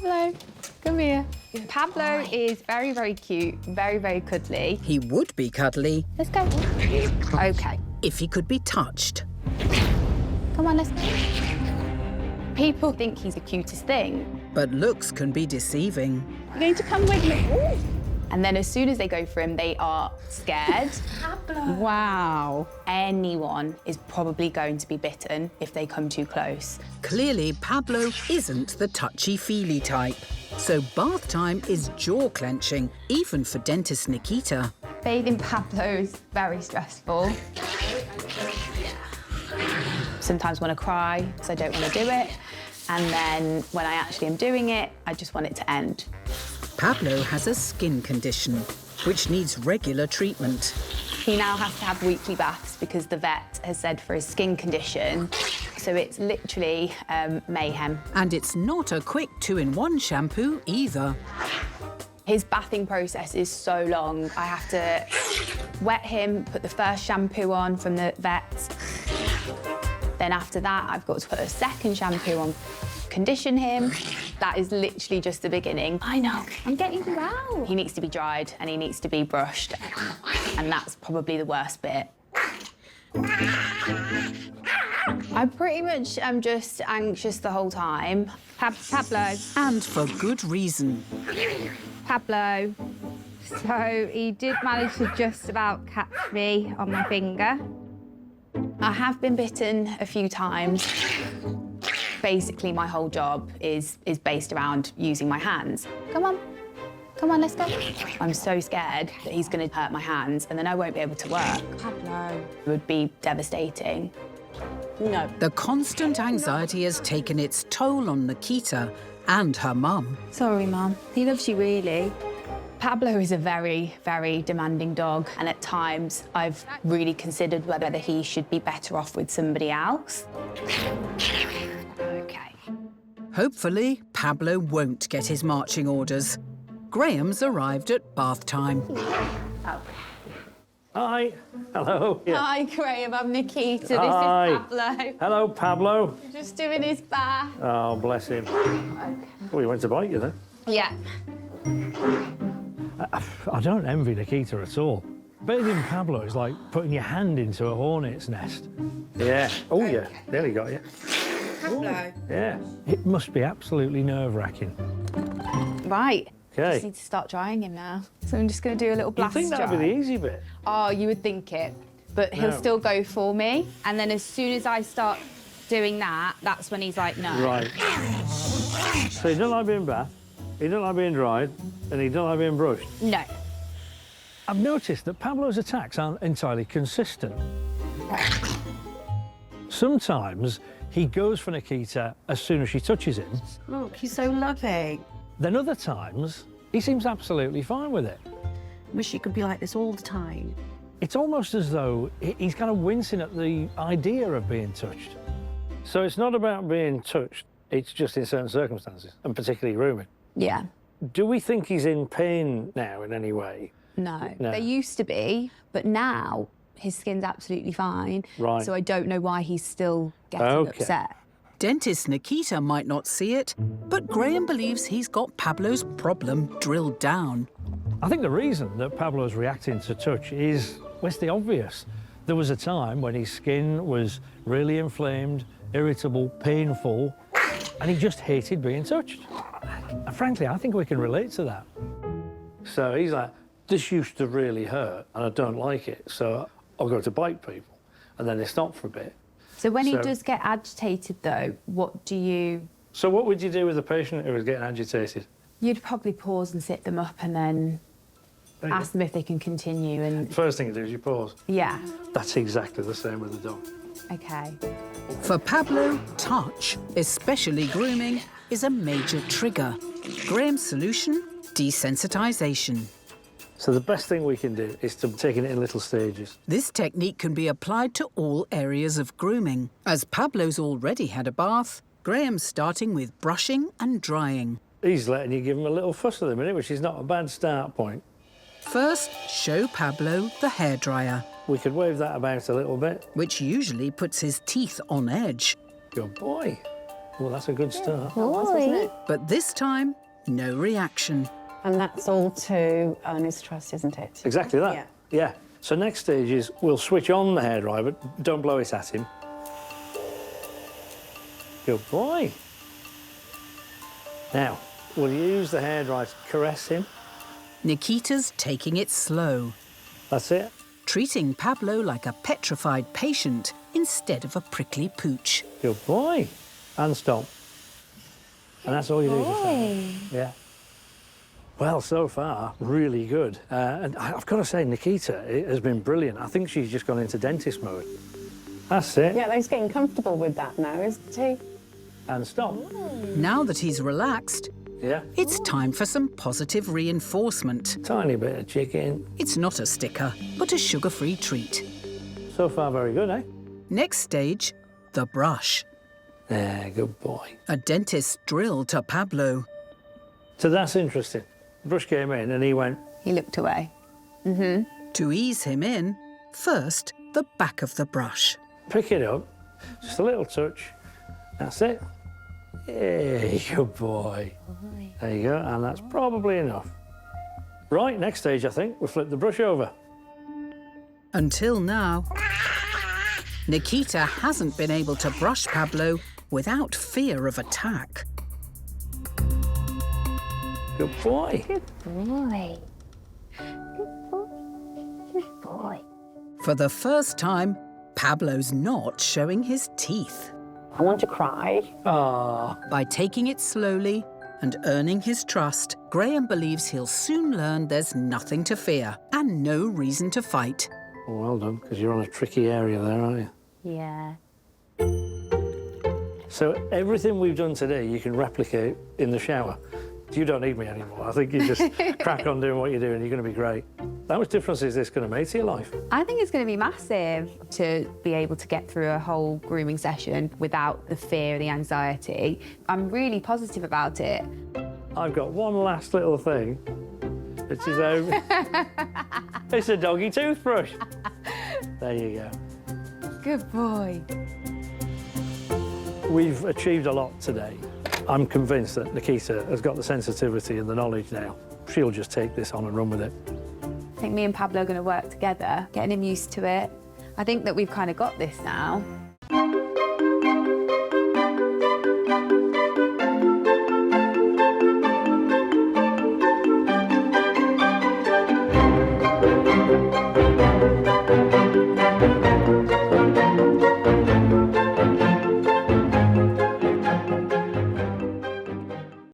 Pablo, come here. Pablo is very, very cute, very, very cuddly. He would be cuddly Let's go. OK. if he could be touched. Come on, let's go. People think he's the cutest thing. But looks can be deceiving. You're going to come with me. Ooh. And then as soon as they go for him, they are scared. Pablo. Wow. Anyone is probably going to be bitten if they come too close. Clearly, Pablo isn't the touchy-feely type. So bath time is jaw-clenching, even for dentist Nikita. Bathing Pablo is very stressful. Sometimes want to cry because I don't want to do it. And then when I actually am doing it, I just want it to end. Pablo has a skin condition, which needs regular treatment. He now has to have weekly baths because the vet has said for his skin condition. So it's literally mayhem. And it's not a quick 2-in-1 shampoo either. His bathing process is so long. I have to wet him, put the first shampoo on from the vet. Then after that, I've got to put a second shampoo on, condition him. That is literally just the beginning. I know. I'm getting you out. He needs to be dried and he needs to be brushed. And that's probably the worst bit. I pretty much am just anxious the whole time. Pablo. And for good reason. Pablo. So he did manage to just about catch me on my finger. I have been bitten a few times. Basically, my whole job is based around using my hands. Come on, let's go. I'm so scared that he's going to hurt my hands and then I won't be able to work. Pablo. It would be devastating. No. The constant anxiety has taken its toll on Nikita and her mum. Sorry, Mum. He loves you, really. Pablo is a very, very demanding dog, and at times I've really considered whether he should be better off with somebody else. OK. Hopefully, Pablo won't get his marching orders. Graham's arrived at bath time. Hi. Hello. Yeah. Hi, Graham. I'm Nikita. This Hi. is Pablo. Hello, Pablo. Just doing his bath. Oh, bless him. Oh, he went to bite you then. Yeah. I don't envy Nikita at all. Bathing Pablo is like putting your hand into a hornet's nest. Yeah. Oh, yeah. Nearly got you. Pablo. Yeah. It must be absolutely nerve-wracking. Right. Okay. Just need to start drying him now. So I'm just going to do a little You blast think that'd be dry. the easy bit? Oh, you would think it. But he'll No. still go for me. And then as soon as I start doing that, that's when he's like, no. Right. So you don't like being bathed, you don't like being dried, and you don't like being brushed. No. I've noticed that Pablo's attacks aren't entirely consistent. Sometimes he goes for Nikita as soon as she touches him. Look, he's so loving. Then other times, he seems absolutely fine with it. Wish he could be like this all the time. It's almost as though he's kind of wincing at the idea of being touched. So it's not about being touched, it's just in certain circumstances, and particularly grooming. Yeah. Do we think he's in pain now in any way? No. No. They used to be, but now his skin's absolutely fine. Right. So I don't know why he's still getting Okay. upset. Dentist Nikita might not see it, but Graham believes he's got Pablo's problem drilled down. I think the reason that Pablo's reacting to touch is, well, it's the obvious. There was a time when his skin was really inflamed, irritable, painful, and he just hated being touched. And frankly, I think we can relate to that. So he's like, this used to really hurt, and I don't like it, so I'll go to bite people. And then they stop for a bit. So when he So- does get agitated, though, what do you... So what would you do with a patient who was getting agitated? You'd probably pause and sit them up and then There you ask them if they can continue and... go. First thing you do is you pause. Yeah. That's exactly the same with the dog. OK. For Pablo, touch, especially grooming, is a major trigger. Graham's solution? Desensitization. So the best thing we can do is to take it in little stages. This technique can be applied to all areas of grooming. As Pablo's already had a bath, Graham's starting with brushing and drying. He's letting you give him a little fuss at the minute, which is not a bad start point. First, show Pablo the hairdryer, We could wave that about a little bit. which usually puts his teeth on edge. Good boy. Well, that's a good start. But this time, no reaction. And that's all to earn his trust, isn't it? Exactly that. Yeah. Yeah. So next stage is we'll switch on the hairdryer, but don't blow it at him. Good boy. Now, we'll use the hairdryer to caress him. Nikita's taking it slow, That's it. treating Pablo like a petrified patient instead of a prickly pooch. Good boy. And stop. And that's all you do. Just that. Yeah. Well, so far, really good. And I've got to say, Nikita has been brilliant. I think she's just gone into dentist mode. That's it. Yeah, he's getting comfortable with that now, isn't he? And stop. Now that he's relaxed, Yeah. it's time for some positive reinforcement. Tiny bit of chicken. It's not a sticker, but a sugar-free treat. So far, very good, eh? Next stage, the brush. Yeah, good boy. A dentist's drill to Pablo. So that's interesting. Brush came in and he went, He looked away. To ease him in, first, the back of the brush. pick it up, just a little touch. That's it. Hey, good boy. There you go, and that's probably enough. Right, next stage, I think, we'll flip the brush over. Until now, Nikita hasn't been able to brush Pablo without fear of attack. Good boy. Boy. Good boy. For the first time, Pablo's not showing his teeth. I want to cry. Ah, By taking it slowly and earning his trust, Graham believes he'll soon learn there's nothing to fear and no reason to fight. well done, because you're on a tricky area there, aren't you? Yeah. So everything we've done today, you can replicate in the shower. You don't need me anymore. I think you just crack on doing what you're doing. You're going to be great. How much difference is this going to make to your life? I think it's going to be massive to be able to get through a whole grooming session without the fear, the anxiety. I'm really positive about it. I've got one last little thing, which is it's a doggy toothbrush. There you go. Good boy. We've achieved a lot today. I'm convinced that Nikita has got the sensitivity and the knowledge now. She'll just take this on and run with it. I think me and Pablo are going to work together, getting him used to it. I think that we've kind of got this now.